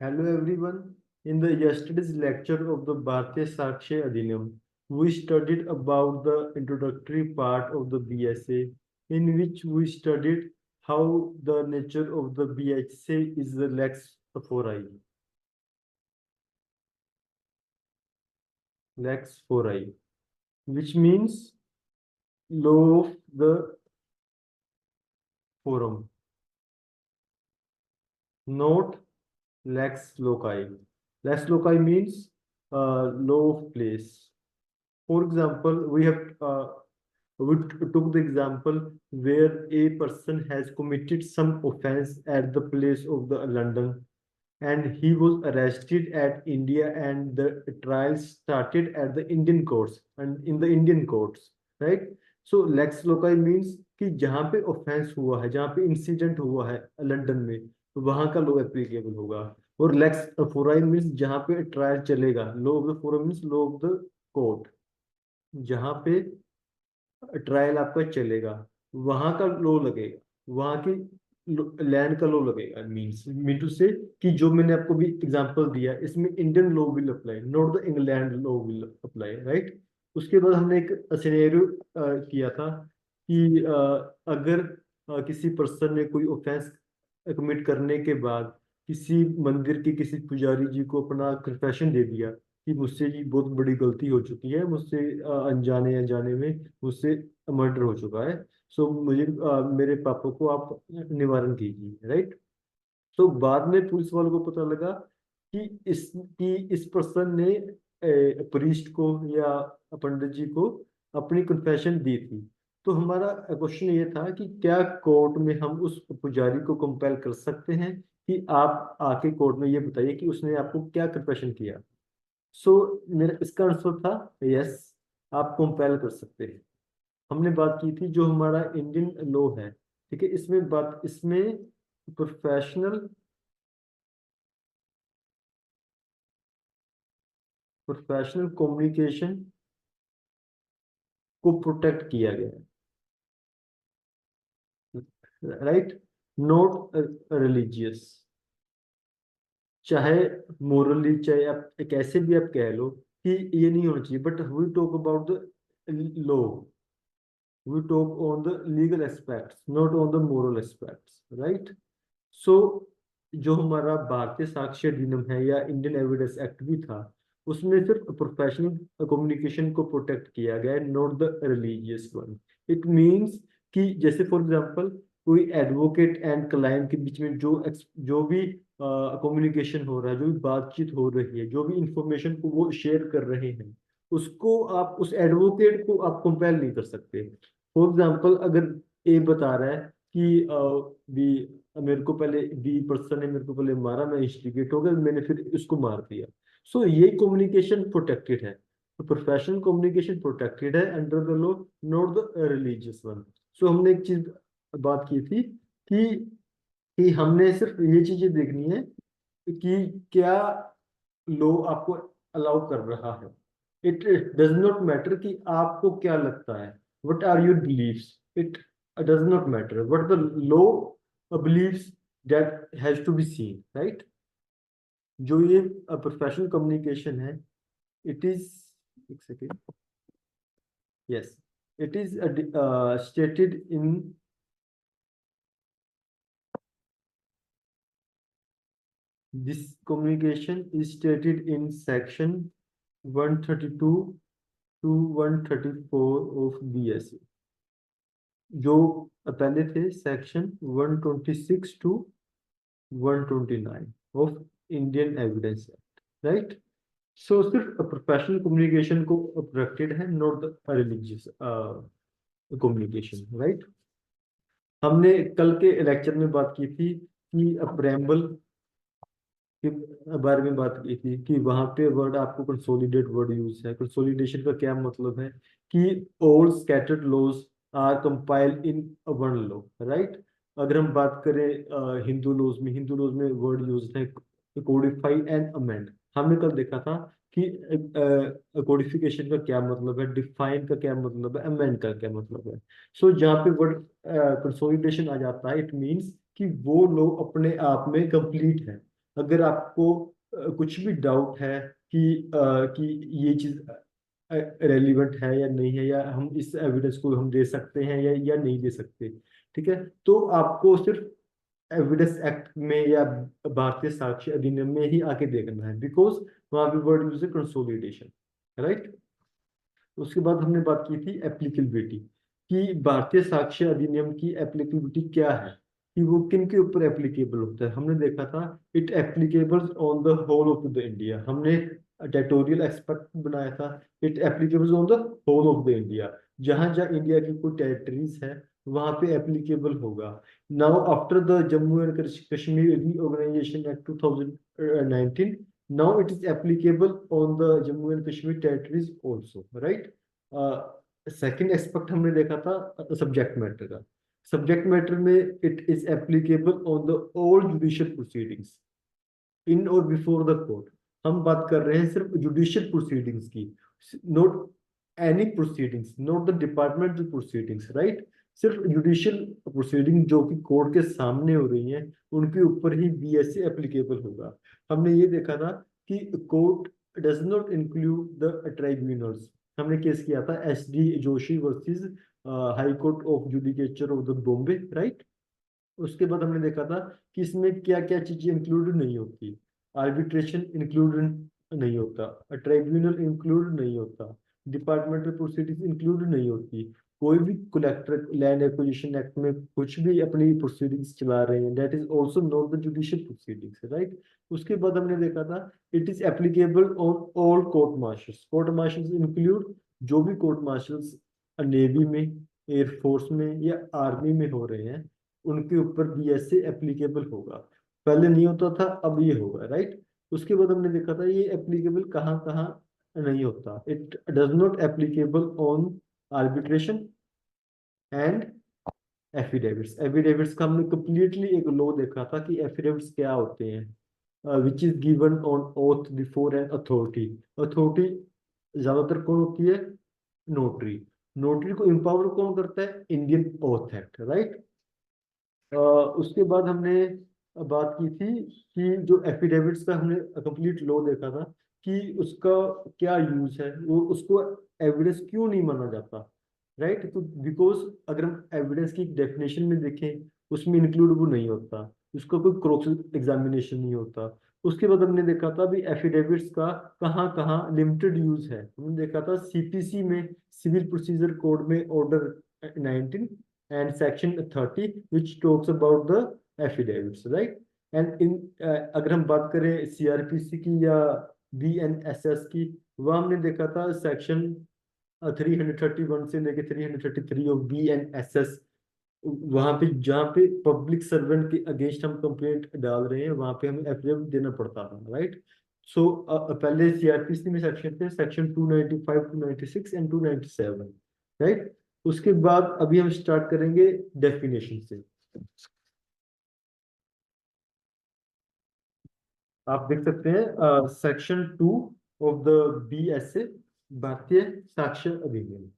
Hello everyone. In the yesterday's lecture of the Bharatiya Sakshya Adhiniyam, we studied about the introductory part of the BSA, in which we studied how the nature of the BSA is the lex fori. Lex fori, which means law of the forum, not lex loci. Lex loci means law of place. For example, we took the example where a person has committed some offense at the place of the London, and he was arrested at India, and the trial started at the Indian courts and in the Indian courts, right? So lex loci means कि जहाँ पे offence हुआ है, जहाँ पे incident हुआ है London में, तो वहां का लॉ एप्लीकेबल होगा। और लेक्स फोराई मीन्स जहाँ पे ट्रायल चलेगा, law of the forum means law of the court, जहाँ पे ट्रायल आपका चलेगा वहां का लो लगेगा, वहां की लैंड का लो लगेगा। मीन्स मीन टू से कि जो मैंने आपको भी एग्जांपल दिया, इसमें Indian law will apply, not the England law will apply, right. उसके बाद हमने एक सिनेरियो किया था कि अगर किसी पर्सन ने कोई ऑफेंस कमिट करने के बाद किसी मंदिर के किसी पुजारी जी को अपना कन्फेशन दे दिया कि मुझसे ये बहुत बड़ी गलती हो चुकी है, मुझसे अनजाने या जाने में मुझसे मर्डर हो चुका है, सो मुझे मेरे पापा को आप निवारण कीजिए, राइट। तो बाद में पुलिस वालों को पता लगा कि इस पर्सन ने प्रीस्ट को या पंडित जी को अपनी कन्फेशन दी थी। तो हमारा क्वेश्चन ये था कि क्या कोर्ट में हम उस पुजारी को कंपेल कर सकते हैं कि आप आके कोर्ट में ये बताइए कि उसने आपको क्या कन्फेशन किया। सो मेरा इसका आंसर था यस, आप कंपेल कर सकते हैं। हमने बात की थी जो हमारा इंडियन लॉ है, ठीक है, इसमें प्रोफेशनल प्रोफेशनल कम्युनिकेशन को प्रोटेक्ट किया गया है, राइट, नॉट रिलीजियस। चाहे मोरली, चाहे आप कैसे भी आप कह लो कि ये नहीं होना चाहिए, but we talk about the law, we talk on the legal aspects, not on the moral aspects, right. So जो हमारा भारतीय साक्ष्य अधिनियम है या इंडियन एविडेंस एक्ट भी था, उसमें सिर्फ प्रोफेशनल कम्युनिकेशन को प्रोटेक्ट किया गया है, not the religious one. It means कि जैसे फॉर एग्जांपल कोई एडवोकेट एंड क्लाइंट के बीच में जो भी कम्युनिकेशन हो रहा है, जो भी बातचीत हो रही है, जो भी इंफॉर्मेशन को वो शेयर कर रहे हैं, उसको आप उस एडवोकेट को आप कंपेल नहीं कर सकते। फॉर एग्जांपल अगर ए बता रहा है कि बी मेरे को पहले बी पर्सन ने मेरे को पहले मारा, मैं इंस्टिगेट हो गया, मैंने फिर उसको मार दिया, सो ये कम्युनिकेशन प्रोटेक्टेड है। तो प्रोफेशनल कम्युनिकेशन प्रोटेक्टेड है under the law, not the religious one. So हमने एक चीज बात की थी कि हमने सिर्फ ये चीजें देखनी है कि क्या लॉ आपको अलाउ कर रहा है। इट डज नॉट मैटर कि आपको क्या लगता है, what are your beliefs, it does not matter what the law believes, that has to be seen, right. जो ये प्रोफेशनल कम्युनिकेशन है, इट इज, एक second, yes, it is stated in, this communication is stated in section 132 to 134 of BSA, जो पहले थे section 126 to 129 of Indian Evidence Act, right. So सिर्फ professional communication को protected है, not the religious communication, right. हमने कल के lecture में बात की थी कि प्रेम्बल के बारे में बात की थी कि वहां पे वर्ड आपको कंसोलिडेट वर्ड यूज है। कंसोलिडेशन का क्या मतलब है कि all scattered laws are compiled in one law, right. अगर हम बात करें हिंदू लॉज में वर्ड यूज है कोडिफाई एंड अमेंड। हमने कल देखा था कि कोडिफिकेशन का क्या मतलब है, डिफाइन का क्या मतलब है, अमेंड का क्या मतलब है। सो जहाँ पे वर्ड कंसोलिडेशन आ जाता है, इट मीन्स कि वो लॉ अपने आप में कंप्लीट है। अगर आपको कुछ भी डाउट है कि ये चीज रेलिवेंट है या नहीं है, या हम इस एविडेंस को हम दे सकते हैं या नहीं दे सकते, ठीक है, तो आपको सिर्फ एविडेंस एक्ट में या भारतीय साक्ष्य अधिनियम में ही आके देखना है, बिकॉज वहां पे वर्ड यूज है कंसोलिडेशन, राइट। उसके बाद हमने बात की थी एप्लीकेबिलिटी, कि भारतीय साक्ष्य अधिनियम की एप्लीकेबिलिटी क्या है, कि वो किन के ऊपर एप्लीकेबल होता है। हमने देखा था it applicable on the whole of the India, हमने टेरिटोरियल एस्पेक्ट बनाया था, it applicable on the whole of the India, जहां जहां इंडिया की कोई टेरिटरीज है वहां पे एप्लीकेबल होगा। Now after the Jammu and Kashmir reorganisation act 2019, now it is applicable on the Jammu and Kashmir territories also, right? Second aspect हमने देखा था सब्जेक्ट मैटर का। सब्जेक्ट मैटर में it is applicable on the all judicial proceedings इन और before the court. हम बात कर रहे हैं सिर्फ जुडिशियल प्रोसीडिंग्स की, not any proceedings, not the departmental proceedings, right. सिर्फ जुडिशियल प्रोसीडिंग जो कि कोर्ट के सामने हो रही हैं उनके ऊपर ही बीएससी एप्लीकेबल होगा। हमने ये देखा था कि court does not include the tribunals. हमने केस किया था S D Joshi versus high court of judicature of the Bombay, right. उसके बाद हमने देखा था कि इसमें क्या क्या चीजें इंक्लूड नहीं होती। आर्बिट्रेशन इंक्लूड नहीं होता, ट्राइब्यूनल इंक्लूड नहीं होता, डिपार्टमेंटल प्रोसीडिंग्स इंक्लूड नहीं होती, कोई भी कलेक्टर लैंड एक्विजिशन एक्ट में कुछ भी अपनी प्रोसीडिंग्स चला रहे हैं, that is also not the judicial proceedings, right. उसके बाद हमने देखा था it is applicable on all court marshals. Court marshals include जो भी कोर्ट मार्शल्स नेवी में, एयरफोर्स में या आर्मी में हो रहे हैं, उनके ऊपर बीएसए एप्लीकेबल होगा। पहले नहीं होता था, अब ये होगा, राइट। उसके बाद हमने देखा था ये एप्लीकेबल कहाँ कहाँ नहीं होता। It does not applicable on arbitration and affidavits. Affidavits का हमने कंप्लीटली एक लॉ देखा था कि एफिडेविट्स क्या होते हैं, which is given on oath before an authority. Authority ज्यादातर कौन होती है? नोटरी। नोटरी को एम्पावर कौन करता है? Indian oath act, right. उसके बाद हमने बात की थी कि जो एफिडेविट्स का हमने कंप्लीट लॉ देखा था कि उसका क्या यूज है, वो उसको एविडेंस क्यों नहीं माना जाता, राइट। तो बिकॉज अगर हम एविडेंस की डेफिनेशन में देखें उसमें इंक्लूड वो नहीं होता, उसका कोई क्रॉस एग्जामिनेशन नहीं होता। उसके बाद हमने देखा था भी एफिडेविट्स का कहाँ कहाँ लिमिटेड यूज है। हमने देखा था सीपीसी में, सिविल प्रोसीजर कोड में, order 19 and section 30 which talks about the affidavits, right? and in अगर हम बात करें सीआरपीसी की या बीएनएसएस की, वह हमने देखा था सेक्शन 331 से लेके 333 ऑफ बीएनएसएस। वहां पे जहाँ पे पब्लिक सर्वेंट के अगेंस्ट हम कंप्लेंट डाल रहे हैं वहां पे हमें एफिडेविट देना पड़ता था, राइट। सो पहले सीआरपीसी में सेक्शन थे सेक्शन 295, 296 एंड 297, राइट। उसके बाद अभी हम स्टार्ट करेंगे डेफिनेशन से। आप देख सकते हैं सेक्शन 2 ऑफ द बीएसए, भारतीय साक्ष्य अधिनियम,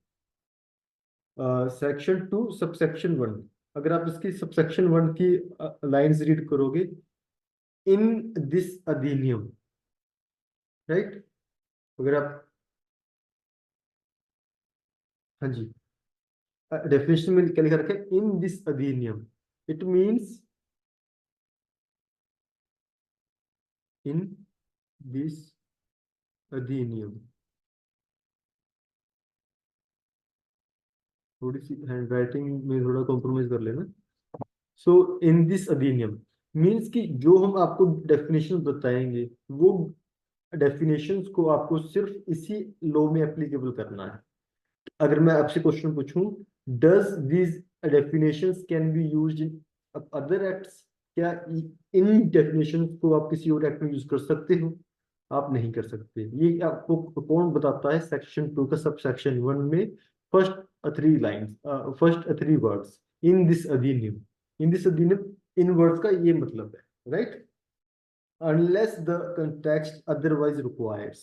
सेक्शन 2 सबसेक्शन 1। अगर आप इसकी सबसेक्शन 1 की लाइंस रीड करोगे, इन दिस अधिनियम, राइट। अगर आप, हाँ जी, डेफिनेशन में क्या लिखा रखा है? इन दिस अधिनियम, इट मींस इन दिस अधिनियम। थोड़ी सी हैंड राइटिंग में थोड़ा कॉम्प्रोमाइज कर लेना। सो इन दिस अधिनियम मीन्स कि जो हम आपको डेफिनेशन बताएंगे वो डेफिनेशंस को आपको सिर्फ इसी लॉ में एप्लीकेबल करना है। अगर मैं आपसे क्वेश्चन पूछूं, does these definitions can be used in other acts, क्या इन डेफिनेशंस को आप किसी और एक्ट में यूज कर सकते हो? आप नहीं कर सकते। ये आपको कौन बताता है? सेक्शन 2 का सब सेक्शन 1 में first 3 lines, first 3 words, in this अधिनियम। इन दिस अधिनियम, इन वर्ड्स का ये मतलब है, right. Unless the context otherwise requires,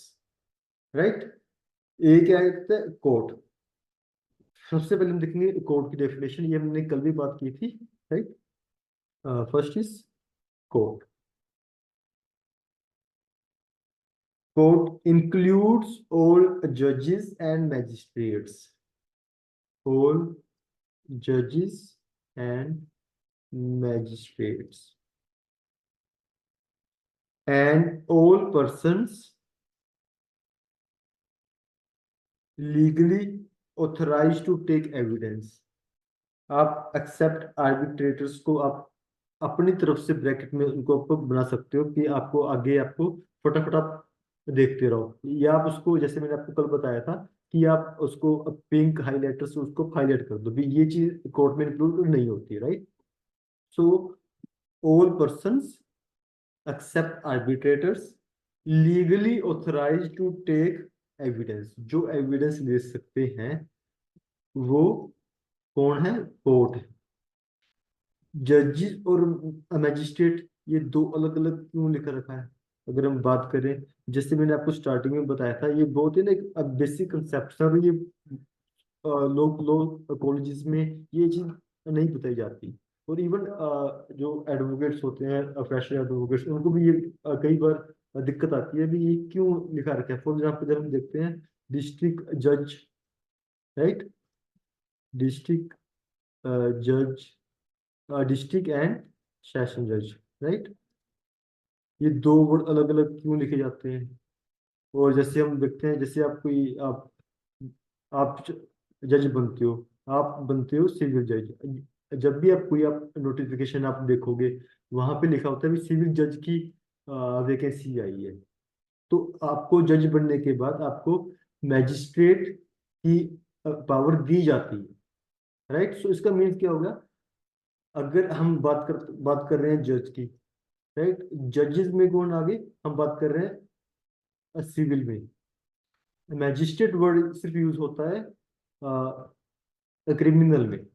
right. ये क्या है? कोर्ट। सबसे पहले हम देखेंगे कोर्ट की डेफिनेशन, ये हमने कल भी बात की थी, right. First is court. Court includes all judges and magistrates. All judges and magistrates. And all persons legally authorized to take evidence. आप एक्सेप्ट आर्बिट्रेटर्स को आप अपनी तरफ से ब्रैकेट में उनको आप बना सकते हो कि आपको आगे आपको फटाफट आप देखते रहो, या आप उसको जैसे मैंने आपको कल बताया था कि आप उसको पिंक हाइलाइटर से उसको हाईलाइट कर दो भी, ये चीज कोर्ट में इंक्लूड नहीं होती, right. So all persons except arbitrators legally authorise to take evidence, जो एविडेंस ले सकते हैं वो कौन है? कोर्ट है। जजेस और मैजिस्ट्रेट ये दो अलग अलग क्यों लिख रखा है? अगर हम बात करें, जैसे मैंने आपको स्टार्टिंग में बताया था, ये बहुत ही ना एक बेसिक कंसेप्ट है, और ये लोग लोग कॉलेजेस में ये चीज नहीं बताई जाती। और इवन जो एडवोकेट्स होते हैं, फ्रेशर एडवोकेट्स, उनको भी ये कई बार दिक्कत आती है भी ये क्यों लिखा रखा है। फॉर एग्जाम्पल जब हम देखते हैं डिस्ट्रिक्ट जज, राइट, डिस्ट्रिक्ट जज, डिस्ट्रिक्ट एंड सेशन जज, राइट, ये दो वर्ड अलग अलग क्यों लिखे जाते हैं? और जैसे हम देखते हैं, जैसे आप कोई आप जज बनते हो, आप बनते हो सिविल जज, जब भी आप कोई आप नोटिफिकेशन आप देखोगे, वहां पे लिखा होता है भी सिविल जज की वैकेंसी आई है। तो आपको जज बनने के बाद आपको मैजिस्ट्रेट की पावर दी जाती है, राइट। सो इसका मीन्स क्या होगा? अगर हम बात कर रहे हैं जज की, राइट, जजेस में कौन आगे? हम बात कर रहे हैं सिविल में। मैजिस्ट्रेट वर्ड सिर्फ यूज होता है क्रिमिनल में।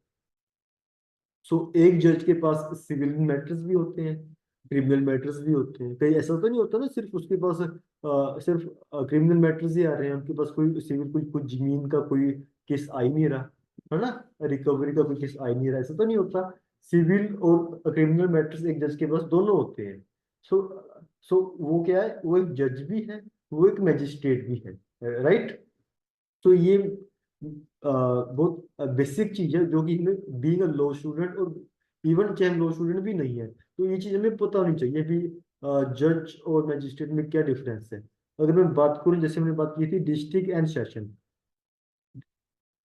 सो एक जज के पास सिविल मैटर्स भी होते हैं, क्रिमिनल मैटर्स भी होते हैं। कहीं ऐसा तो नहीं होता ना सिर्फ उसके पास सिर्फ क्रिमिनल मैटर्स ही आ रहे हैं, उनके पास कोई सिविल कोई जमीन का कोई केस आ ही नहीं रहा, है ना, रिकवरी का कोई केस आ ही नहीं रहा, ऐसा तो नहीं होता। सिविल और क्रिमिनल मैटर्स एक जज के पास दोनों होते हैं। सो सो वो क्या है? वो एक जज भी है, वो एक मैजिस्ट्रेट भी है, राइट। तो ये बहुत बेसिक चीज है जो कि हमें बीइंग अ लॉ स्टूडेंट, और इवन चाहे हम लॉ स्टूडेंट भी नहीं है तो ये चीज हमें पता होनी चाहिए भी जज और मैजिस्ट्रेट में क्या डिफरेंस है। अगर मैं बात करूं, जैसे मैंने बात की थी district and session,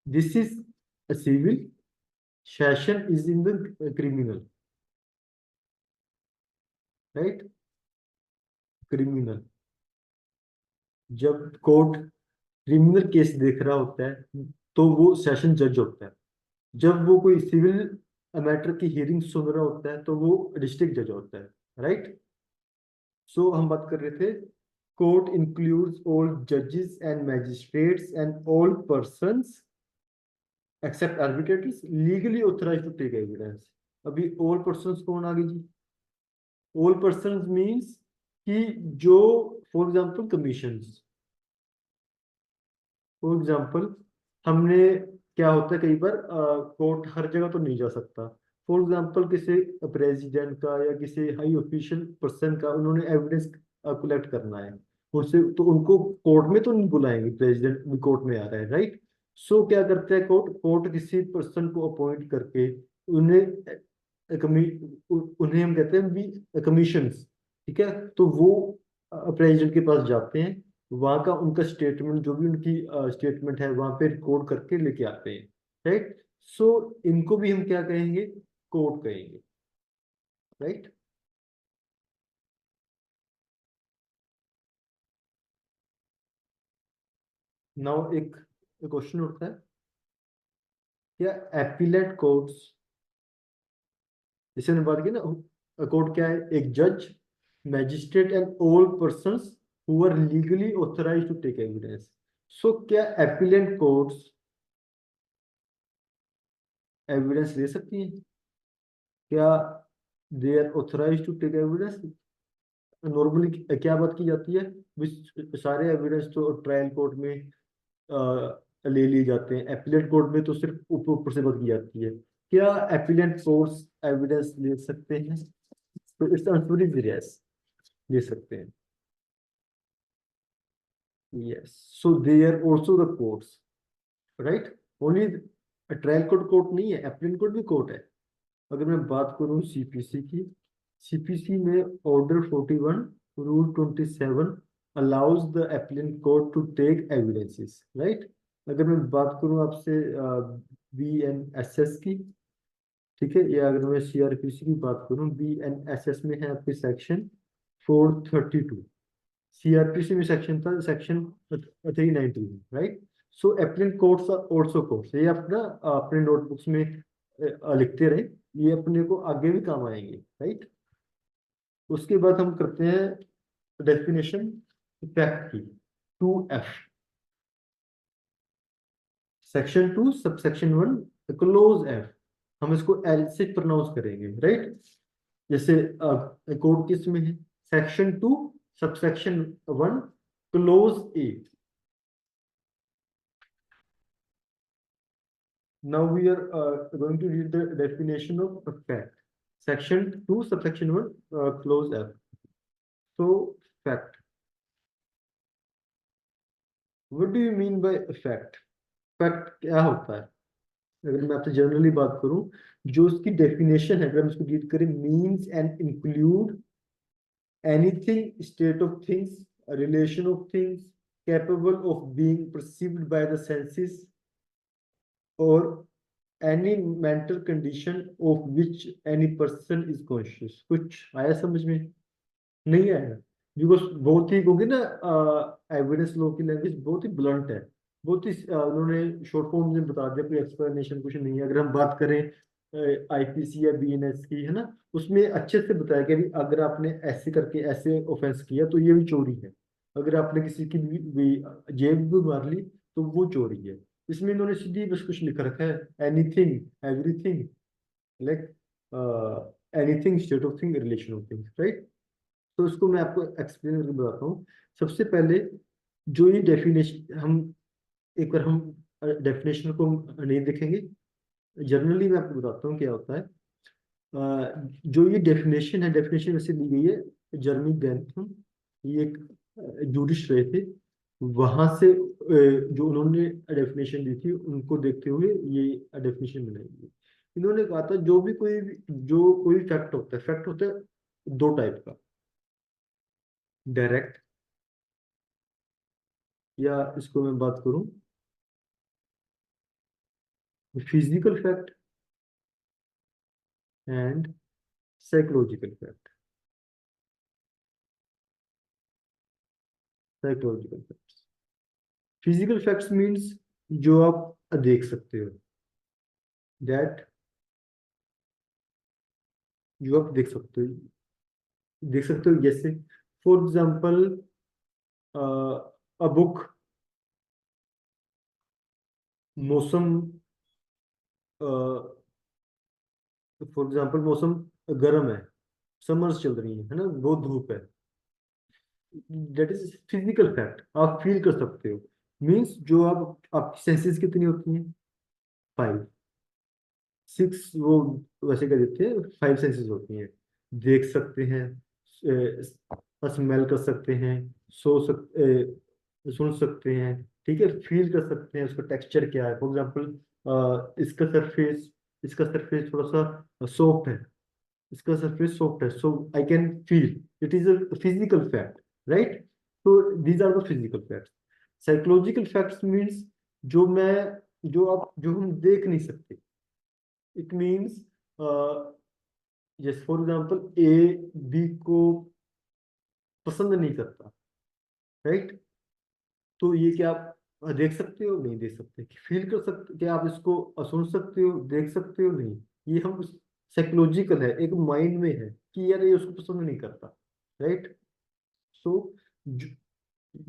this is civil, session is in the criminal, right, criminal. जब कोर्ट क्रिमिनल केस देख रहा होता है तो वो सेशन जज होता है। जब वो कोई सिविल मैटर की हियरिंग सुन रहा होता है तो वो डिस्ट्रिक्ट जज होता है, राइट। सो हम बात कर रहे थे, कोर्ट इंक्लूड्स ऑल जजेस and magistrates and all persons except arbitrators legally authorised to take evidence. अभी ऑल पर्सन्स कौन आ गई जी? ऑल पर्सन्स मींस कि जो, for example commissions, for example हमने, क्या होता है कई बार कोर्ट हर जगह तो नहीं जा सकता। फॉर एग्जाम्पल किसी प्रेसिडेंट का या किसी हाई ऑफिशियल पर्सन का उन्होंने एविडेंस कलेक्ट करना है, उनसे तो उनको कोर्ट में तो नहीं बुलाएंगे, प्रेसिडेंट भी कोर्ट में आ रहा है, राइट। सो क्या करता है कोर्ट? कोर्ट किसी पर्सन को अपॉइंट करके उन्हें उन्हें हम कहते हैं भी कमीशंस, ठीक है। तो वो प्रेसिडेंट के पास जाते हैं, वहां का उनका स्टेटमेंट जो भी उनकी स्टेटमेंट है वहां पे रिकॉर्ड करके लेके आते हैं, राइट। सो इनको भी हम क्या कहेंगे? कोर्ट कहेंगे, राइट। नाउ एक क्वेश्चन उठता है, क्या एपीलेट कोर्ट्स, जैसे हमने बात की ना, कोर्ट क्या है? एक जज, magistrate and all persons who are legally authorised to take evidence. So क्या एपीलेट कोर्ट्स एविडेंस ले सकती हैं? क्या they are authorized to take evidence? Normally क्या बात की जाती है? सारे एविडेंस तो ट्रायल कोर्ट में ले लिए जाते हैं, एपीलेट कोर्ट में तो सिर्फ ऊपर ऊपर से बात की जाती है। क्या एपीलेट कोर्ट्स एविडेंस ले सकते हैं? तो इसका आंसर इज यस, ले सकते हैं। Yes. So they are also the codes, right? Only trial code नहीं है, एप्लिन कोड भी कोड है। अगर मैं बात करूं सीपीसी की, सीपीसी में order 41 rule 27 allows the appellate court to take evidences, right. अगर मैं बात करूं आपसे बीएनएसएस की, ठीक है, या अगर मैं सीआरपीसी की बात करूं, बीएनएसएस में है आपके सेक्शन 432, सीआरपीसी में सेक्शन था section 390, right. So appellate courts are also courts, ये अपना अपने नोटबुक्स में लिखते रहे, ये अपने को आगे भी काम आएंगे, राइट। उसके बाद हम करते हैं डेफिनेशन इफेक्ट की, 2F, section 2 subsection 1 close F, हम इसको एल से प्रोनाउंस करेंगे, राइट। जैसे कोड किस में है, section 2 subsection 1 close A. Now we are going to read the definition of fact. Section 2, subsection 1, clause F. So, fact. What do you mean by fact? Fact क्या होता है? अगर मैं आपसे जनरली बात करूं, जो उसकी डेफिनेशन है, अगर हम इसको रीड करें, means and include anything, state of things, relation of things, capable of being perceived by the senses, or any mental condition of which any person is conscious। कुछ आया समझ में? नहीं आया, बिकॉज बहुत ही, क्योंकि ना एविडेंस लॉ की लैंग्वेज बहुत ही ब्लंट है, बहुत ही उन्होंने शॉर्ट फॉर्म में बता दिया, कोई एक्सप्लेनेशन कुछ नहीं है। अगर हम बात करें आईपीसी या बीएनएस की, है ना, उसमें अच्छे से बताया कि अभी अगर आपने ऐसे करके ऐसे ऑफेंस किया तो ये भी चोरी है, अगर आपने किसी की भी जेब भी मार ली तो वो चोरी है। इसमें इन्होंने सीधी बस कुछ लिख रखा है, anything, everything, like anything, state of thing, relation of things, right. तो इसको मैं आपको एक्सप्लेन करके बताता हूँ। सबसे पहले जो ये डेफिनेशन, हम एक बार हम डेफिनेशन को नहीं देखेंगे, जनरली मैं आपको बताता हूँ क्या होता है। जो ये डेफिनेशन है, डेफिनेशन वैसे दी गई है जर्मी बेंथम, ये एक जूडिश रहे थे, वहां से जो उन्होंने डेफिनेशन दी थी उनको देखते हुए ये डेफिनेशन बनाई गई। इन्होंने कहा था जो कोई फैक्ट होता है दो टाइप का, डायरेक्ट, या इसको मैं बात करूं physical fact and psychological fact. Psychological facts, physical facts means जो आप देख सकते हो, दैट, जो आप देख सकते हो जैसे फॉर एग्जांपल अ बुक, मौसम, फॉर एग्जांपल मौसम गर्म है, समर्स चल रही है ना, बहुत धूप है, दैट इज फिजिकल फैक्ट, आप फील कर सकते हो। मींस जो आप, आपकी सेंसेस कितनी होती हैं, 5, 6, वो वैसे कह देते हैं 5 सेंसेस होती हैं, देख सकते हैं, स्मेल कर सकते हैं, सुन सकते हैं, ठीक है, फील कर सकते हैं उसका टेक्सचर क्या है। फॉर एग्जांपल इसका सरफेस थोड़ा सा सॉफ्ट है, इसका सरफेस सॉफ्ट है, so I can feel, it is a physical fact, right. तो these are the physical facts. Psychological facts means जो मैं, जो हम देख नहीं सकते, इट मीन्स जैसे फॉर एग्जांपल ए बी को पसंद नहीं करता, राइट। तो ये क्या आप देख सकते हो, नहीं देख सकते, फील कर सकते, क्या आप इसको सुन सकते हो, देख सकते हो, नहीं। ये हम साइकोलॉजिकल है, एक माइंड में है कि यार ये उसको पसंद नहीं करता, राइट। सो जो,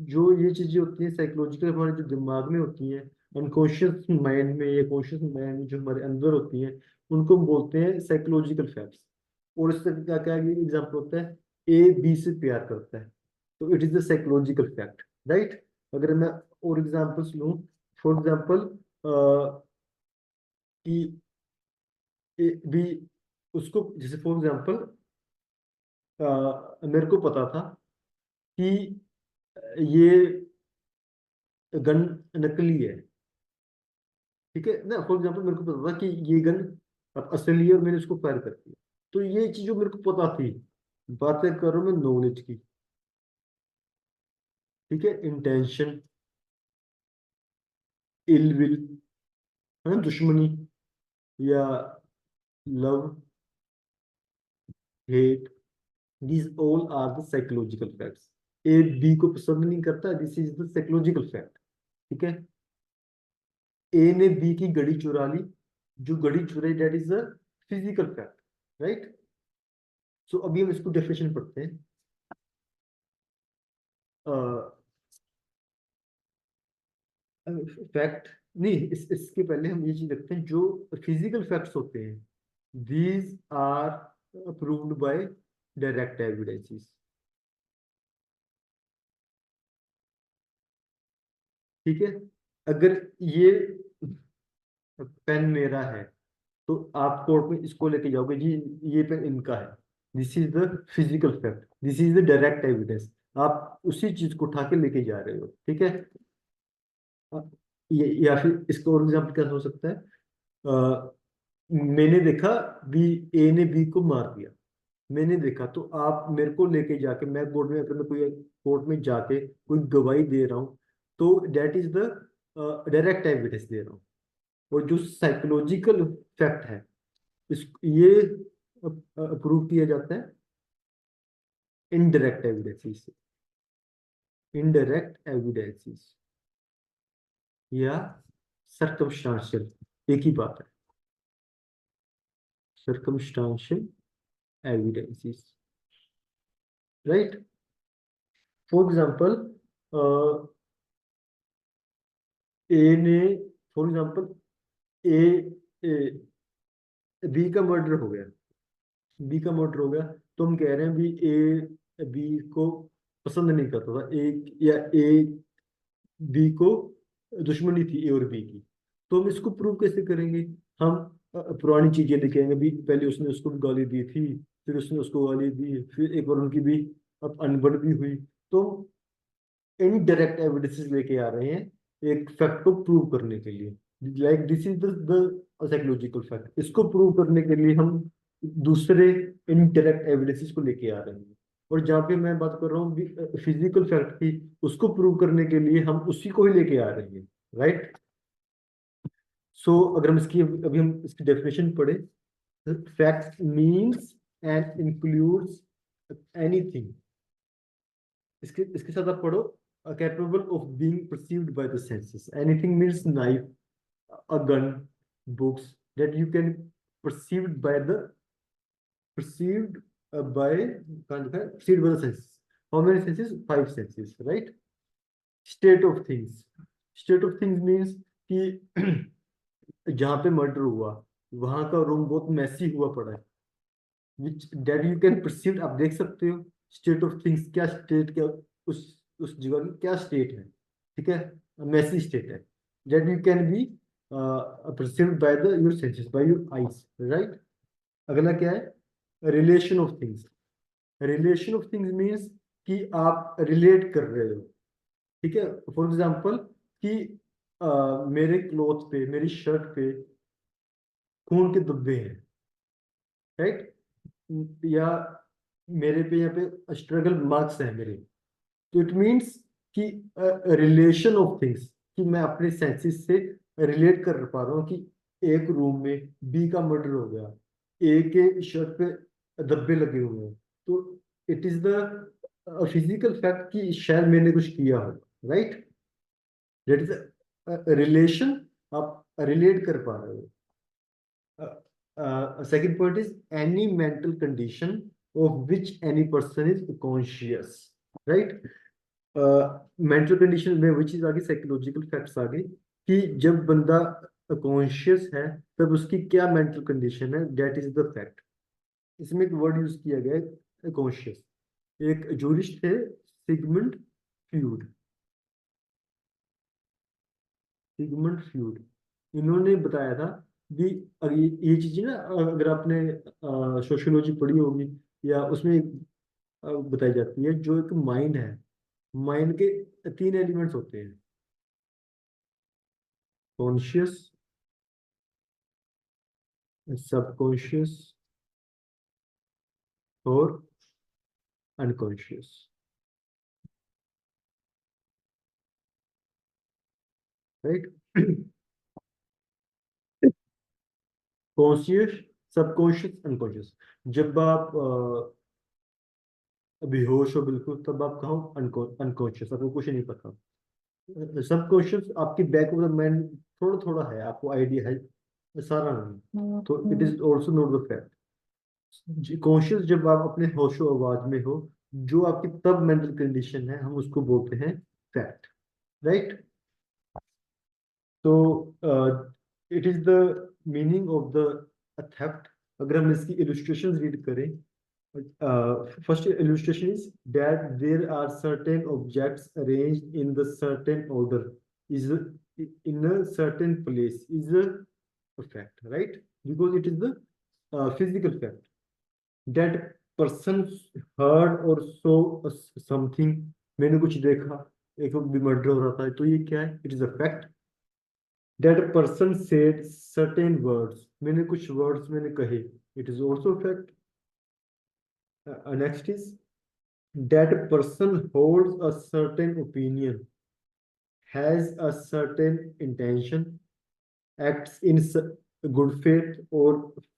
जो ये चीजें होती हैं साइकोलॉजिकल, हमारे जो दिमाग में होती हैं, अनकॉन्शियस माइंड में या कॉन्शियस माइंड में जो हमारे अंदर होती हैं, उनको हम बोलते हैं साइकोलॉजिकल फैक्ट्स। और इससे क्या क्या एग्जाम्पल होता है, ए बी से प्यार करता है, तो it is the psychological fact, right. अगर मैं और एग्जाम्पल्स लूं, फॉर एग्जाम्पल कि ए बी, उसको जैसे फॉर एग्जाम्पल मेरे को पता था कि ये गन नकली है, ठीक है ना। फॉर एग्जाम्पल मेरे को पता था कि ये गन अब असली है और मैंने उसको फायर कर दिया, तो ये चीज जो मेरे को पता थी, बातें कर रहा हूँ मैं नॉलेज की, ठीक है। इंटेंशन, इल विल, है ना, दुश्मनी, या love, hate, these all are the psychological facts। A B को पसंद नहीं करता, this is the psychological fact, ठीक है। ए ने बी की घड़ी चुरा ली, जो घड़ी चुराई that is a physical fact, right. So अभी हम इसको डेफिनेशन पढ़ते हैं। फैक्ट नहीं, इसके पहले हम ये चीज रखते हैं, जो फिजिकल फैक्ट्स होते हैं, these are approved by direct evidences, ठीक है। अगर ये पेन मेरा है, तो आप कोर्ट में इसको लेके जाओगे जी, ये पेन इनका है, this is the physical fact, this is the direct evidence. आप उसी चीज को उठा के लेके जा रहे हो, ठीक है। ये या फिर इसका और एग्जाम्पल क्या हो सकता है, मैंने देखा बी, ए ने बी को मार दिया, मैंने देखा, तो आप मेरे को लेके जाके, मैं कोर्ट में, अगर मैं कोई कोर्ट में जाके कोई गवाही दे रहा हूँ, तो that is the direct evidence दे रहा हूँ। और जो साइकोलॉजिकल फैक्ट है, इस ये अप्रूव किया जाता है इनडायरेक्ट एविडेंसेस से, इनडायरेक्ट एविडेंसेस या सर्कमस्टांशियल, एक ही बात है, circumstantial evidences, right. For example A ने, for example A, A B का मर्डर हो गया, बी का मर्डर हो गया, तो हम कह रहे हैं भी ए बी को पसंद नहीं करता था, ए या ए बी को दुश्मनी थी ए और बी की। तो हम इसको प्रूव कैसे करेंगे, हम पुरानी चीजें दिखाएंगे भी, पहले उसने उसको गाली दी थी, फिर उसने उसको गाली दी, फिर एक बार उनकी भी अब अनबन भी हुई, तो इनडायरेक्ट एविडेंसेस लेके आ रहे हैं एक फैक्ट को प्रूव करने के लिए, like this is the psychological fact. इसको प्रूव करने के लिए हम दूसरे इनडायरेक्ट एविडेंसेस को लेके आ रहे हैं। और जहाँ पे मैं बात कर रहा हूँ फिजिकल फैक्ट की, उसको प्रूव करने के लिए हम उसी को ही लेके आ रहे हैं, राइट। सो अगर हम इसकी, अभी हम इसकी डेफिनेशन पढ़े, fact means and includes anything, इसके इसके साथ आप पढ़ो, capable of being perceived by the senses, anything means knife, a gun, books that you can perceived by the perceived by, कहाँ लिखा है, perceived by the senses। How many senses? Five senses, right? State of things, state of things means कि जहाँ पे murder हुआ, वहां का room बहुत मैसी हुआ पड़ा है, which that you can perceive, आप देख सकते हो स्टेट ऑफ थिंग्स, क्या स्टेट, क्या उस जगह की क्या स्टेट है, ठीक है, मैसी स्टेट है, that you can be perceived by the your senses, by your eyes, right. अगला क्या है, relation of things, relation of things means कि आप रिलेट कर रहे हो, ठीक है। फॉर एग्जाम्पल कि मेरे क्लोथ पे, मेरी शर्ट पे खून के धब्बे हैं, राइट, या मेरे पे यहाँ पे स्ट्रगल मार्क्स हैं मेरे, तो इट मीन्स कि रिलेशन ऑफ थिंग्स, कि मैं अपने सेंसेस से रिलेट कर पा रहा हूँ कि एक रूम में बी का मर्डर हो गया, ए के शर्ट पे धब्बे लगे हुए हैं, तो it is the physical fact कि शायद मैंने कुछ किया हो, राइट। दैट इज रिलेशन, आप रिलेट कर पा रहे हो। Second point is any mental condition of which any person is conscious, right? Mental condition में विच इज आ गई, साइकोलॉजिकल फैक्ट्स आ गई, कि जब बंदा कॉन्शियस है तब उसकी क्या मेंटल कंडीशन है, दैट इज द फैक्ट। इसमें एक वर्ड यूज किया गया है कॉन्शियस, एक जूरिस्ट थे सिगमंड फ्यूड, सिगमंड फ्यूड, इन्होंने बताया था कि अगर ये चीजें ना, अगर आपने सोशियोलॉजी पढ़ी होगी, या उसमें बताई जाती है, जो एक माइंड है, माइंड के तीन एलिमेंट्स होते हैं, conscious, subconscious, or unconscious, right? Conscious, subconscious, unconscious. जब आप बेहोश हो बिल्कुल, तब आप कहो अनकॉन्शियस, आपको कुछ नहीं पता। सबकॉन्शियस आपकी बैक ऑफ द माइंड थोड़ा थोड़ा है, आपको आइडिया है, सारा नहीं, तो it is also not the fact. Conscious जब आप अपने होशो आवाज में हो, जो आपकी तब मेंटल कंडीशन है, हम उसको बोलते हैं फैक्ट, राइट? तो it is the meaning of the theft. अगर हम इसकी इलस्ट्रेशन रीड करें, first illustration is that there are certain objects arranged in the certain order, is in a certain place, is a fact, right? Because it is the physical fact that person heard or saw something। मैंने कुछ देखा, एक murder हो रहा था, तो ये क्या है? It is a fact. that person said certain words, मैंने कुछ words मैंने कहे, it is also a fact। Next is that person holds a certain opinion, has a certain intention, acts in good faith or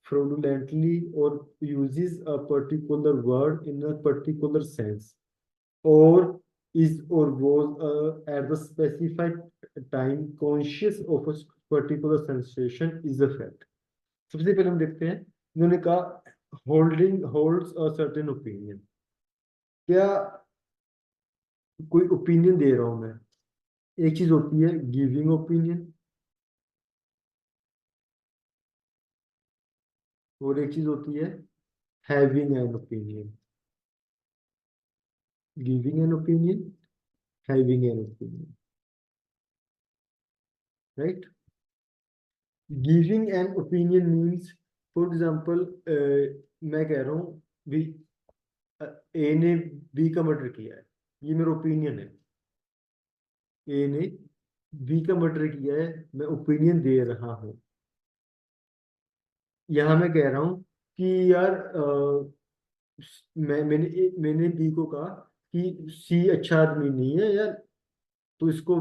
fraudulently, or uses a particular word in a particular sense, or is or was at the specified time conscious of a particular sensation, is a fact। सबसे पहले हम देखते हैं, इन्होंने कहा holding holds a certain opinion. क्या कोई opinion दे रहा हूं मैं? एक चीज होती है गिविंग ओपिनियन, और एक चीज होती है having an opinion. Giving an opinion, having an opinion, right? Giving an opinion means, for example, मैं कह रहा हूँ भी ए ने बी का मर्डर किया है, ये मेरा ओपिनियन है। ए ने बी का मर्डर किया है, मैं ओपिनियन दे रहा हूँ। यहाँ मैं कह रहा हूँ कि यार मैंने बी को कहा कि सी अच्छा आदमी नहीं है यार, तो इसको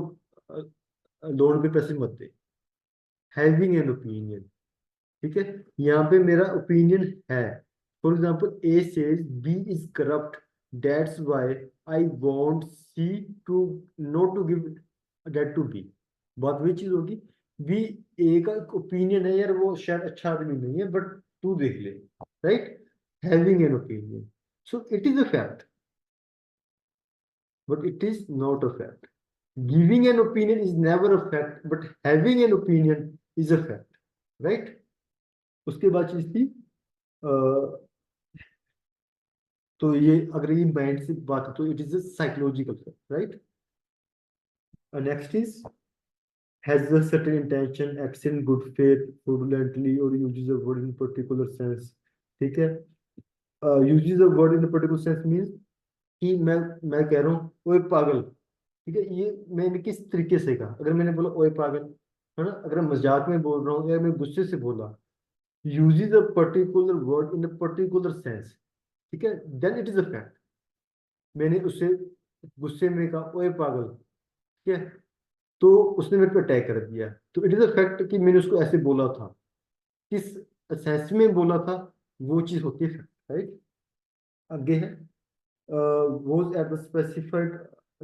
लोन पे पैसे मत दे। हैविंग एन ओपिनियन, ठीक है? यहाँ पे मेरा ओपिनियन है। For example, A says B is corrupt, that's why I want C to not to give that to B. बहुत वही चीज होगी, बी, ए का ओपिनियन है यार वो शायद अच्छा आदमी नहीं है, बट तू देख ले, right? Having an opinion, so it is a fact, but it is not a fact। Giving an opinion is never a fact, but having an opinion is a fact, right? उसके बाद चीज थी, तो ये अगर ये माइंड से बात है तो it is a psychological fact, right? Next is has a certain intention, acts in good faith, fraudulently, or uses a word in particular sense। ठीक है? uses a word in a particular sense means कि मैं कह रहा हूँ ओए पागल, ठीक है? ये मैंने किस तरीके से कहा? अगर मैंने बोला ओए पागल, है ना, अगर मैं मजाक में बोल रहा हूँ या मैं गुस्से से बोला, uses a particular word in a particular sense, ठीक है, then it is a fact. मैंने उससे गुस्से में कहा ओए पागल, ठीक है, तो उसने मेरे पे अटैक कर दिया, तो इट इज अ फैक्ट कि मैंने उसको ऐसे बोला था। किस सेंस में बोला था, वो चीज होती है फैक्ट, राइट? आगे है was at the specified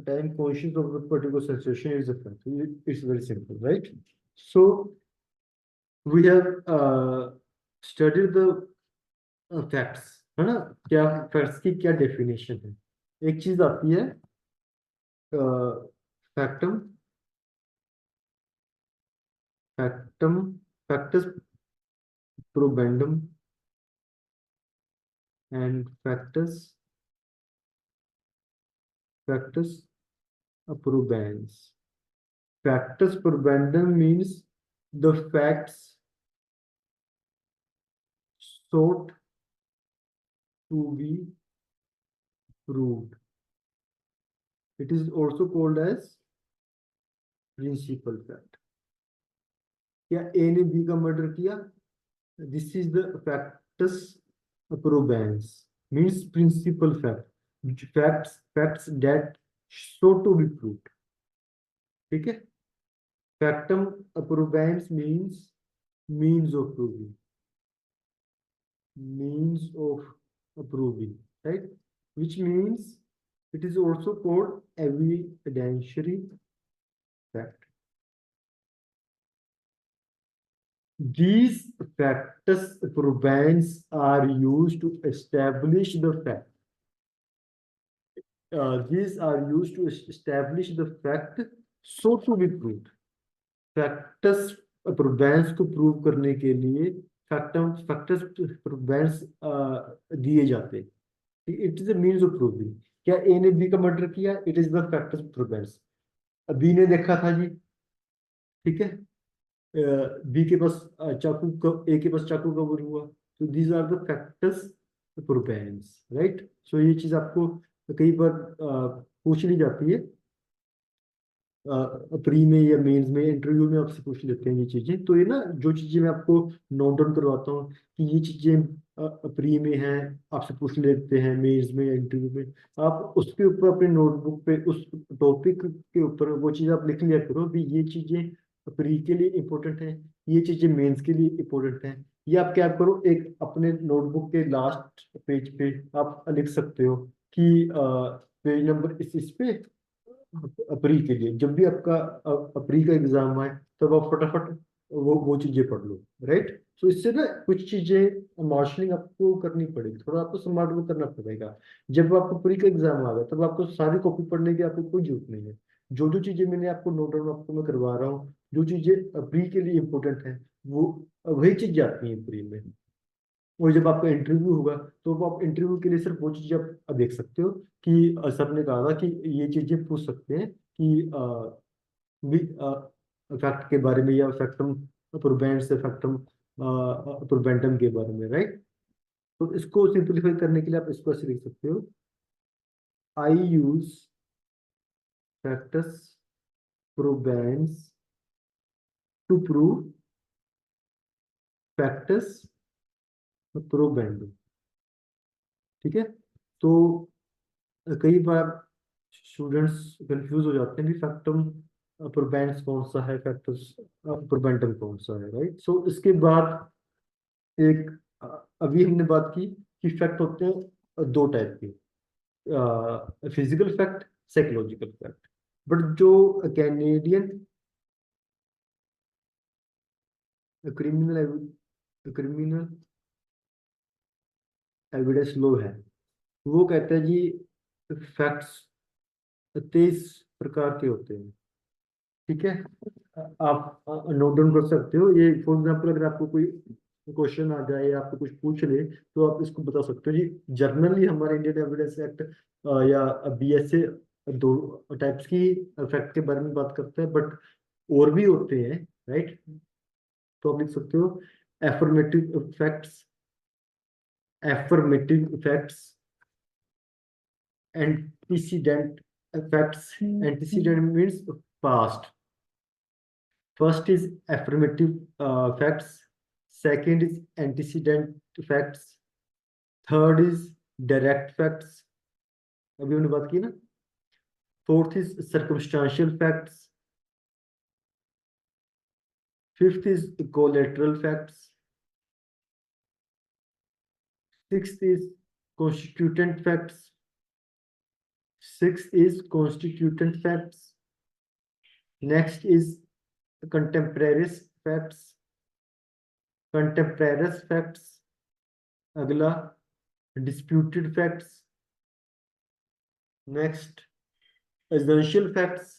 time conscious of the particular sensation is a fact। It's very simple, right? So we have studied the facts, है ना? क्या facts की क्या definition है? एक चीज आती है factum, factum, factus probandum, and factus probans। Factus probandum means the facts sought to be proved। It is also called as principal fact। क्या ए ने बी का मर्डर किया? This is the factum probans, means principal fact, facts that show to be proved. ठीक है, factum probans means means of proving, means of proving, right? Which means it is also called evidentiary fact. These factors probands are used to establish the fact. These are used to establish the fact so to be proved. Factum probans को prove करने के लिए factors प्रोबेंस दिए जाते हैं। It is a means of proving. क्या A ने B का मर्डर किया? It is the factum probans. B ने देखा था जी, ठीक है, बी के पास ए के पास चाकू कवर हुआ, तो these are the factum probans, right. So ये चीज आपको कई बार पूछ ली जाती है, प्री में या मेंस में, इंटरव्यू में आपसे पूछ लेते हैं ये चीजें। तो ये ना जो चीजें मैं आपको नोट डाउन करवाता हूँ कि ये चीजें प्री में हैं, आपसे पूछ लेते हैं मेंस में या इंटरव्यू में, आप उसके ऊपर अपने नोटबुक पे उस टॉपिक के ऊपर वो चीज आप लिख लिया करो भी, ये चीजें प्री के लिए इंपॉर्टेंट है, ये चीजें मेंस के लिए इंपॉर्टेंट है। ये आप क्या करो, एक अपने नोटबुक के लास्ट पेज पे आप लिख सकते हो कि पेज नंबर इस पे अप्रैल के लिए, जब भी आपका अप्रैल का एग्जाम आए तब आप फटाफट वो चीजें पढ़ लो, राइट। तो इससे ना कुछ चीजें मार्शलिंग आपको करनी पड़ेगी, थोड़ा आपको स्मार्ट वर्क करना पड़ेगा। जब आपको प्री का एग्जाम आ गया तब आपको सारी कॉपी पढ़ने की आपको कोई जरूरत नहीं है। जो जो चीजें मैंने आपको नोट डाउन आपको मैं करवा रहा हूँ, जो चीजें प्री के लिए इंपॉर्टेंट है, वो वही चीजें आती हैं प्री में। और जब आपका इंटरव्यू होगा तो वो आप इंटरव्यू के लिए सिर्फ वो चीजें आप देख सकते हो कि सर ने कहा था कि ये चीजें पूछ सकते हैं कि फैक्ट के बारे में या फैक्टम प्रोबेंस से फैक्टम प्रोबेंटम के बारे में, राइट। तो इसको सिंपलीफाई करने के लिए आप इसको ऐसे लिख सकते हो, I use factum probans to prove factum probandum. ठीक है, तो कई बार स्टूडेंट्स कंफ्यूज हो जाते हैं कि फैक्टम प्रोबेंस कौन सा है, फैक्टस प्रोबेंटम कौन सा है, राइट। सो इसके बाद एक अभी हमने बात की कि फैक्ट होते हैं दो टाइप के, physical fact, psychological fact. But जो Canadian criminal criminal evidence law है, वो कहते हैं जी फैक्ट्स 23 प्रकार के होते हैं। ठीक है, आप नोट डाउन कर सकते हो ये। फॉर एग्जांपल अगर आपको कोई क्वेश्चन आ जाए या आपको कुछ पूछ ले तो आप इसको बता सकते हो जी। जर्नली हमारे इंडियन एविडेंस एक्ट या बीएसए दो टाइप्स की फैक्ट के बारे में बात करते हैं, बट और भी होते हैं, राइट। तो आप लिख सकते हो affirmative facts, affirmative facts, antecedent facts. Antecedent means past. First is affirmative facts. Second is antecedent facts. Third is direct facts. अभी हमने बात की ना। Fourth is circumstantial facts. Fifth is collateral facts. Sixth is constituent facts. Sixth is constituent facts. Next is contemporaneous facts. Contemporaneous facts. अगला disputed facts. Next essential facts.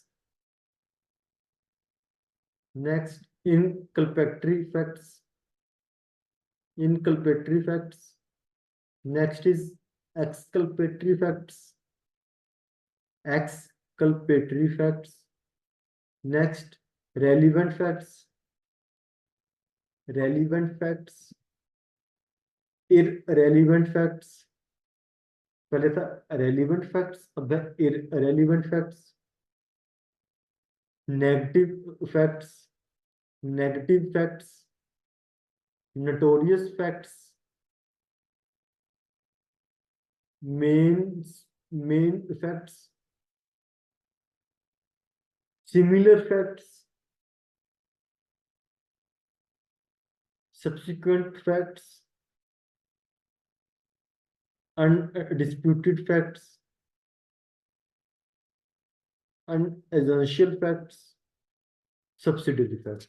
Next, inculpatory facts. Inculpatory facts. Next is exculpatory facts. Exculpatory facts. Next, relevant facts. Relevant facts. Irrelevant facts. पहले था relevant facts, अब है irrelevant facts. Negative facts. Negative facts, notorious facts, main main facts, similar facts, subsequent facts, undisputed facts, unessential facts, subsidiary facts।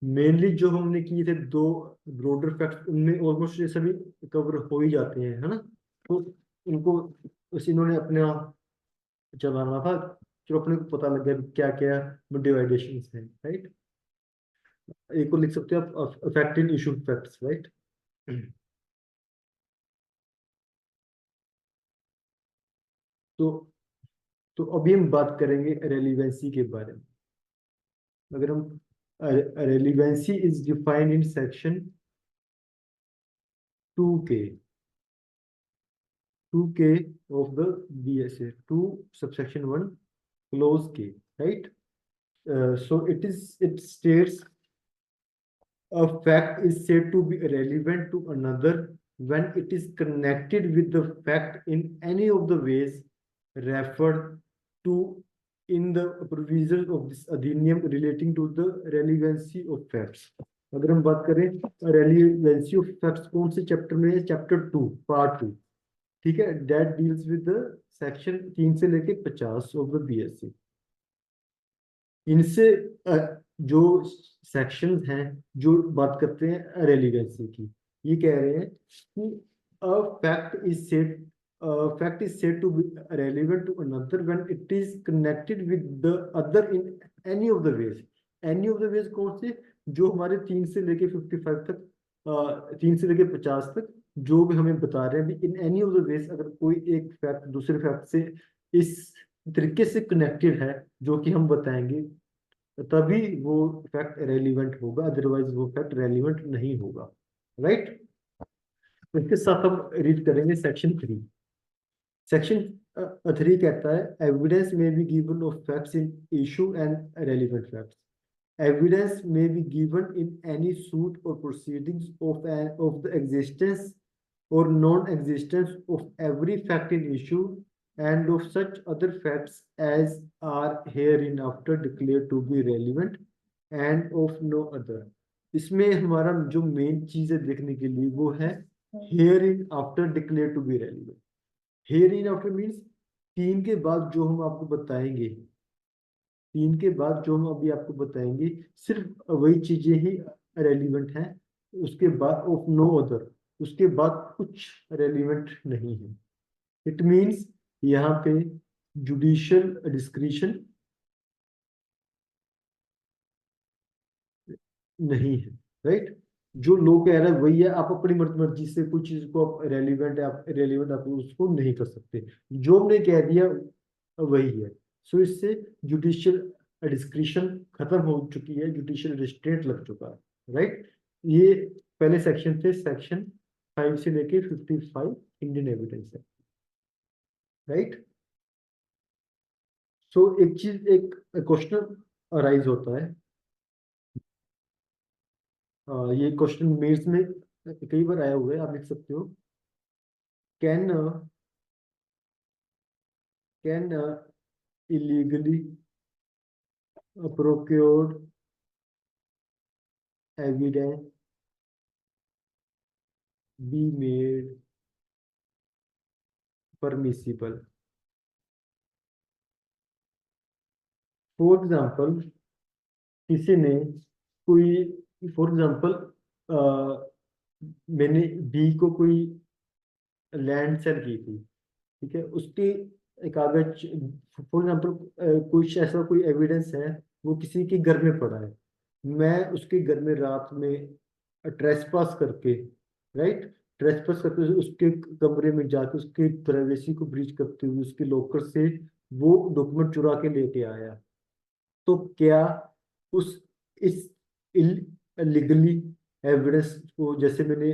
Mainly जो हमने किए थे दो broader facts, उनमें ऑलमोस्ट ये सभी कवर हो ही जाते हैं, है ना। तो इनको बस इन्होंने अपने आप चलाना था, जो अपने को पता लग गया क्या क्या डिवाइडेशन है, राइट। एक को लिख सकते हो आप fact in issue facts, right. तो तो अभी हम बात करेंगे रेलिवेंसी के बारे में। अगर हम relevancy is defined in section 2K 2K of the BSA 2 subsection 1 clause K, right? So it states a fact is said to be relevant to another when it is connected with the fact in any of the ways referred to in the provisions of this अधिनियम relating to the relevancy of facts। अगर हम बात करें relevancy of facts कौन से chapter में है, chapter 2 part 2, ठीक है। That deals with the section 3 से लेके 50 ऑफ द BSc। इनसे जो सेक्शन हैं जो बात करते हैं रेलिवेंसी की, ये कह रहे हैं कि a fact is said fact is said to be relevant to another when it is connected with the other in any of the ways। any of the ways कौन से, जो हमारे 3 से लेके 55 तक, 3 से लेके 50 तक जो भी हमें बता रहे हैं, in any of the ways अगर कोई एक फैक्ट दूसरे फैक्ट से इस तरीके से कनेक्टेड है जो कि हम बताएंगे, तभी वो फैक्ट रेलिवेंट होगा, अदरवाइज वो फैक्ट रेलिवेंट नहीं होगा, राइट। इसके साथ हम रीड करेंगे सेक्शन 3। सेक्शन 3 कहता है एविडेंस में be given of facts in issue and relevant facts. Evidence may be given in any suit or proceedings of the existence or non-existence of every fact in issue and of such other facts as are hereinafter declared to be relevant and of no other। इसमें हमारा जो main चीज है देखने के लिए वो है hereinafter declared to be relevant। hereinafter means 3 के बाद जो हम आपको बताएंगे, 3 के बाद जो हम अभी आपको बताएंगे सिर्फ वही चीजें ही रेलिवेंट हैं, उसके बाद ऑफ नो अदर, उसके बाद कुछ रेलिवेंट नहीं है। इट मींस यहाँ पे जुडिशियल डिस्क्रिशन नहीं है, राइट। जो लो कह रहा है वही है, आप अपनी मर्जी से कुछ चीज को आप रेलिवेंट है, आप रेलिवेंट आप उसको नहीं कर सकते, जो हमने कह दिया वही है। सो इससे जुडिशियल डिस्क्रिशन खत्म हो चुकी है, जुडिशियल रिस्ट्रेंट लग चुका है, राइट। ये पहले सेक्शन थे, सेक्शन 5 से लेके 55 इंडियन एविडेंस है, राइट। सो एक चीज, एक क्वेश्चन अराइज होता है, ये क्वेश्चन मेंस में कई बार आया हुआ है, आप लिख सकते हो। Can can illegally procured evidence be made permissible। For example किसी ने कोई, फॉर एग्जाम्पल मैंने बी को कोई लैंड सेल की थी, ठीक है। उसके कागज, फॉर एग्जाम्पल कुछ ऐसा कोई एविडेंस है, वो किसी के घर में पड़ा है, मैं उसके घर में रात में ट्रेसपास करके, राइट, ट्रेसपास करके उसके कमरे में जाके उसके प्राइवेसी को ब्रीच करते हुए उसके लॉकर से वो डॉक्यूमेंट चुरा के लेके आया, तो क्या उस इस इलीगली एविडेंस को, जैसे मैंने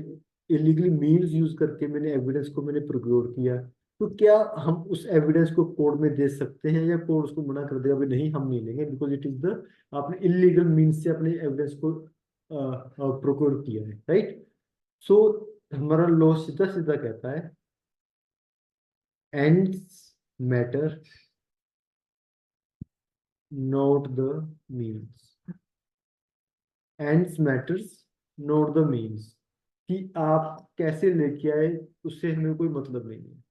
इलीगली मीन्स यूज करके मैंने एविडेंस को मैंने प्रोक्योर किया, तो क्या हम उस एविडेंस को कोर्ट में दे सकते हैं, या कोर्ट उसको मना कर देगा भी नहीं हम नहीं लेंगे, बिकॉज इट इज द आपने इलीगल मीन्स से अपने एविडेंस को प्रोक्योर किया है, राइट? सो हमारा लॉ सीधा सीधा कहता है ends matter not the means. Ends matters not the means, कि आप कैसे लेके आए उससे हमें कोई मतलब नहीं है।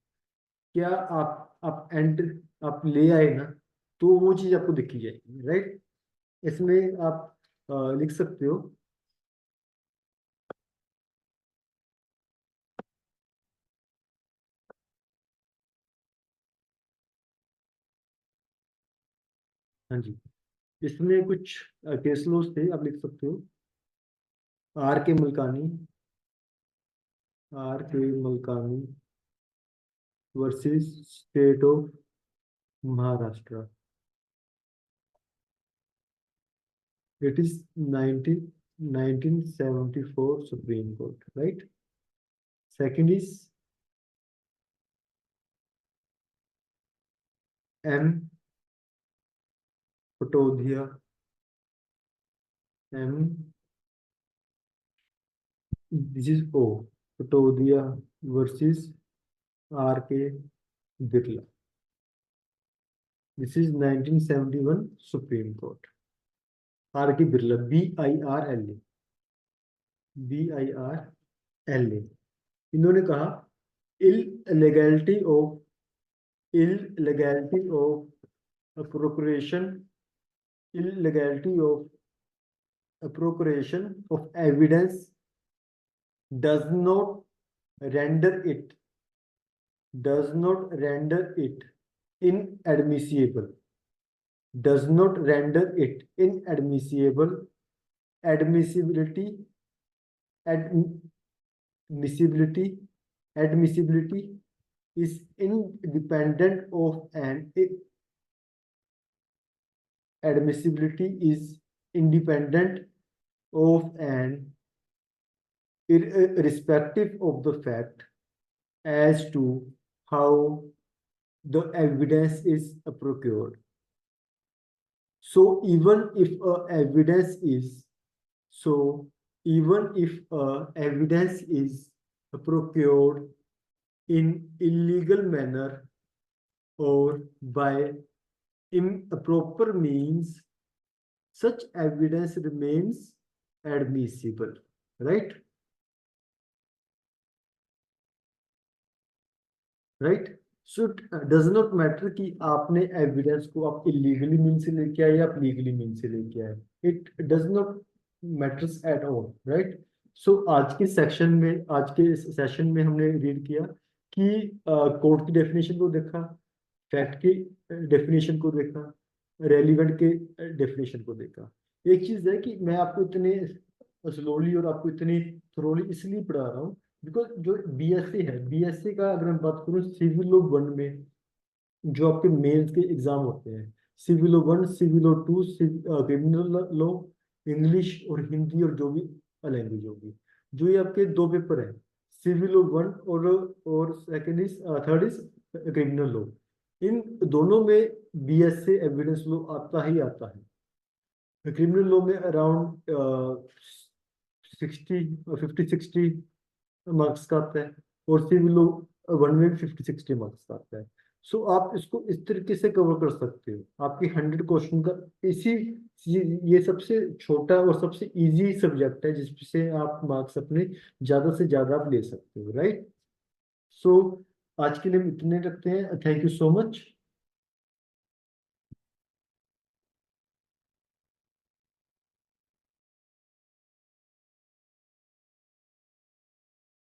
क्या आप एंड आप ले आए ना, तो वो चीज आपको दिखी जाएगी, राइट? इसमें आप लिख सकते हो, हाँ जी, इसमें कुछ केस लॉज थे, आप लिख सकते हो। Are K Mulkani, R K Mulkani versus State of Maharashtra. It is 1974 Supreme Court, right? Second is M Patodia, M this is O Patodia versus R K Birla. This is 1971 Supreme Court. R K Birla, BIRLA, BIRLA, इन्होंने कहा illegality of illegality of appropriation illegality of appropriation of evidence does not render it does not render it inadmissible, does not render it inadmissible. Admissibility admissibility admissibility is independent of an admissibility is independent of an irrespective of the fact as to how the evidence is procured. So even if evidence is so even if evidence is procured in illegal manner or by improper means, such evidence remains admissible, right? Right? So does not matter कि आपने evidence को आप illegally mean से लेके आए या आप legally mean से लेके आए, it does not matters at all, right? So आज के इस सेशन में हमने रीड किया कि कोर्ट की डेफिनेशन को देखा, फैक्ट की डेफिनेशन को देखा, रेलिवेंट के डेफिनेशन को देखा। एक चीज है कि मैं आपको इतने स्लोली और आपको इतनी थ्रोली इसलिए पढ़ा रहा हूँ बिकॉज जो BSc है, BSc का अगर मैं बात करूँ सिविल लॉ 1 में जो आपके मेंस के एग्जाम होते हैं, civil law 1, civil law 2, criminal law, English और हिंदी और जो भी लैंग्वेज होगी, जो ये आपके दो पेपर हैं, सिविल लॉ 1 और second is third is criminal law, इन दोनों में BSc एविडेंस लॉ आता ही आता है। क्रिमिनल लॉ में अराउंड 50-60 मार्क्स का आता है, और सिविल लॉ 1 में 50-60 मार्क्स का आता है। सो आप इसको इस तरीके से कवर कर सकते हो, आपकी 100 क्वेश्चन का इसी ये सबसे छोटा और सबसे इजी सब्जेक्ट है जिससे आप मार्क्स अपने ज्यादा से ज्यादा आप ले सकते हो, राइट? सो आज के लिए हम इतने रखते हैं। Thank you so much.